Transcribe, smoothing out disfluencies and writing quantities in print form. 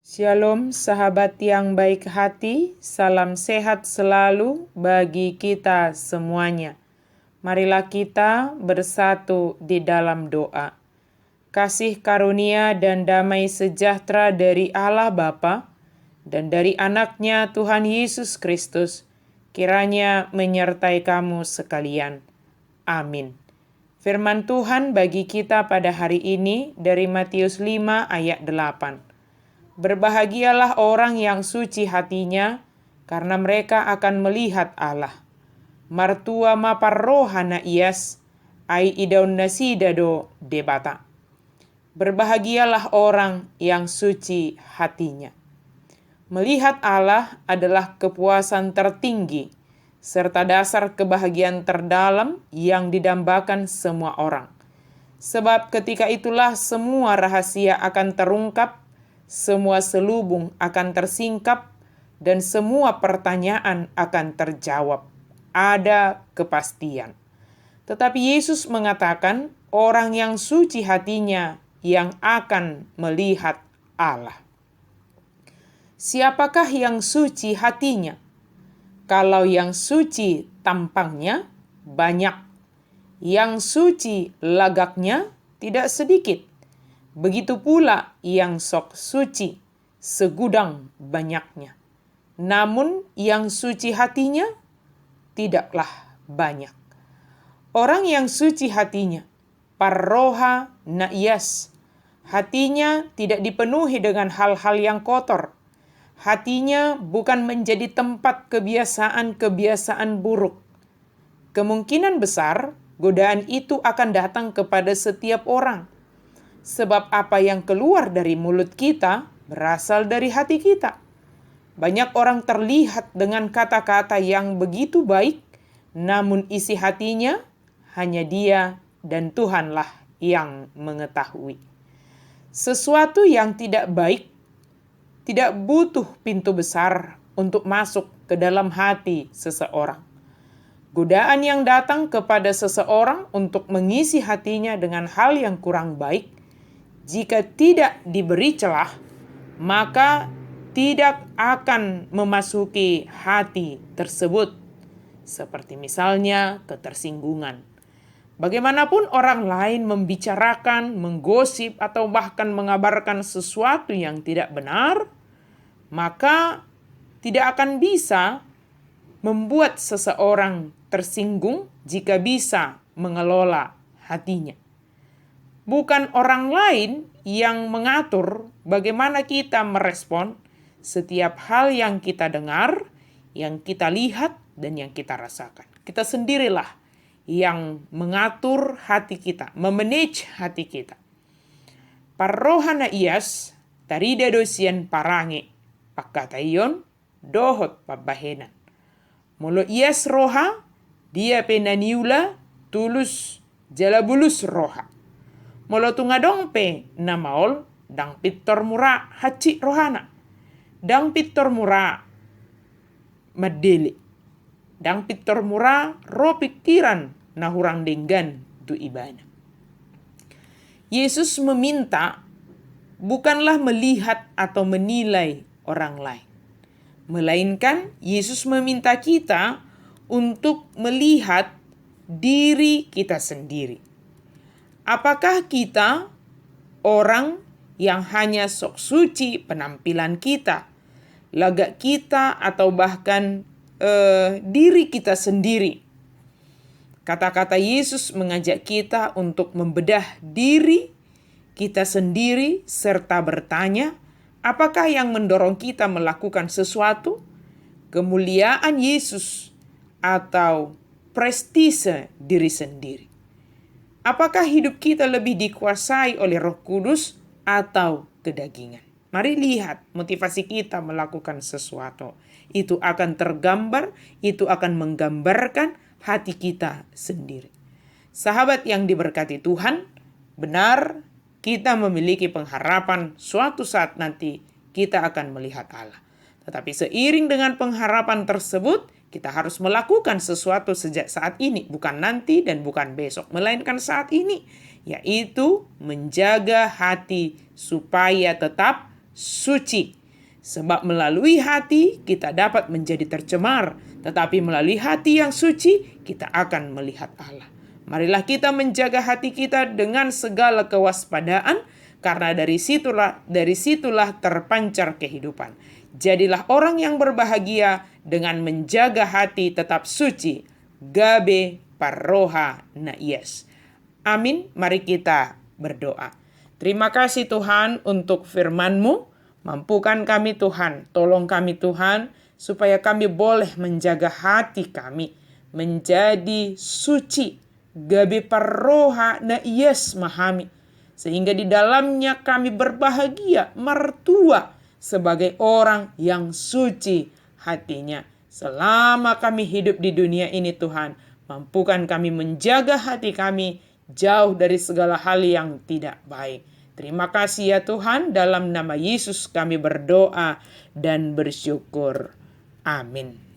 Shalom sahabat yang baik hati, salam sehat selalu bagi kita semuanya. Marilah kita bersatu di dalam doa. Kasih karunia dan damai sejahtera dari Allah Bapa dan dari anaknya Tuhan Yesus Kristus, kiranya menyertai kamu sekalian. Amin. Firman Tuhan bagi kita pada hari ini dari Matius 5 ayat 8. Berbahagialah orang yang suci hatinya, karena mereka akan melihat Allah. Martua maparrohana ias, ai idaun nasidado debata. Berbahagialah orang yang suci hatinya. Melihat Allah adalah kepuasan tertinggi, serta dasar kebahagiaan terdalam yang didambakan semua orang. Sebab ketika itulah semua rahasia akan terungkap, semua selubung akan tersingkap, dan semua pertanyaan akan terjawab. Ada kepastian. Tetapi Yesus mengatakan, orang yang suci hatinya yang akan melihat Allah. Siapakah yang suci hatinya? Kalau yang suci tampangnya banyak, yang suci lagaknya tidak sedikit. Begitu pula yang sok suci, segudang banyaknya. Namun yang suci hatinya tidaklah banyak. Orang yang suci hatinya, parroha na'yas, hatinya tidak dipenuhi dengan hal-hal yang kotor. Hatinya bukan menjadi tempat kebiasaan-kebiasaan buruk. Kemungkinan besar godaan itu akan datang kepada setiap orang. Sebab apa yang keluar dari mulut kita berasal dari hati kita. Banyak orang terlihat dengan kata-kata yang begitu baik, namun isi hatinya hanya dia dan Tuhanlah yang mengetahui. Sesuatu yang tidak baik tidak butuh pintu besar untuk masuk ke dalam hati seseorang. Godaan yang datang kepada seseorang untuk mengisi hatinya dengan hal yang kurang baik, jika tidak diberi celah, maka tidak akan memasuki hati tersebut. Seperti misalnya ketersinggungan. Bagaimanapun orang lain membicarakan, menggosip, atau bahkan mengabarkan sesuatu yang tidak benar, maka tidak akan bisa membuat seseorang tersinggung jika bisa mengelola hatinya. Bukan orang lain yang mengatur bagaimana kita merespon setiap hal yang kita dengar, yang kita lihat, dan yang kita rasakan. Kita sendirilah yang mengatur hati kita, memanage hati kita. Parrohana ias, tarida dosian parange, pakatayon, dohot pabahenan. Molo ias roha, dia penaniula, tulus, jalabulus roha. Molo tungadong pe namaol, dang pitor mura haci rohana. Dang pitor mura madeli. Dang pitor mura ro pikiran na hurang denggan tu ibana. Yesus meminta bukanlah melihat atau menilai orang lain. Melainkan Yesus meminta kita untuk melihat diri kita sendiri. Apakah kita orang yang hanya sok suci penampilan kita, lagak kita, atau bahkan diri kita sendiri? Kata-kata Yesus mengajak kita untuk membedah diri kita sendiri serta bertanya, apakah yang mendorong kita melakukan sesuatu? Kemuliaan Yesus atau prestise diri sendiri? Apakah hidup kita lebih dikuasai oleh Roh Kudus atau kedagingan? Mari lihat motivasi kita melakukan sesuatu. Itu akan tergambar, itu akan menggambarkan hati kita sendiri. Sahabat yang diberkati Tuhan, benar kita memiliki pengharapan suatu saat nanti kita akan melihat Allah. Tetapi seiring dengan pengharapan tersebut, kita harus melakukan sesuatu sejak saat ini, bukan nanti dan bukan besok, melainkan saat ini, yaitu menjaga hati supaya tetap suci. Sebab melalui hati kita dapat menjadi tercemar, tetapi melalui hati yang suci kita akan melihat Allah. Marilah kita menjaga hati kita dengan segala kewaspadaan, karena dari situlah terpancar kehidupan. Jadilah orang yang berbahagia dengan menjaga hati tetap suci. Gabe parroha na yes. Amin. Mari kita berdoa. Terima kasih Tuhan untuk firman-Mu. Mampukan kami Tuhan, tolong kami Tuhan, supaya kami boleh menjaga hati kami menjadi suci. Gabe parroha na yes mahami. Sehingga di dalamnya kami berbahagia, mertua sebagai orang yang suci hatinya. Selama kami hidup di dunia ini Tuhan, mampukan kami menjaga hati kami jauh dari segala hal yang tidak baik. Terima kasih ya Tuhan, dalam nama Yesus kami berdoa dan bersyukur. Amin.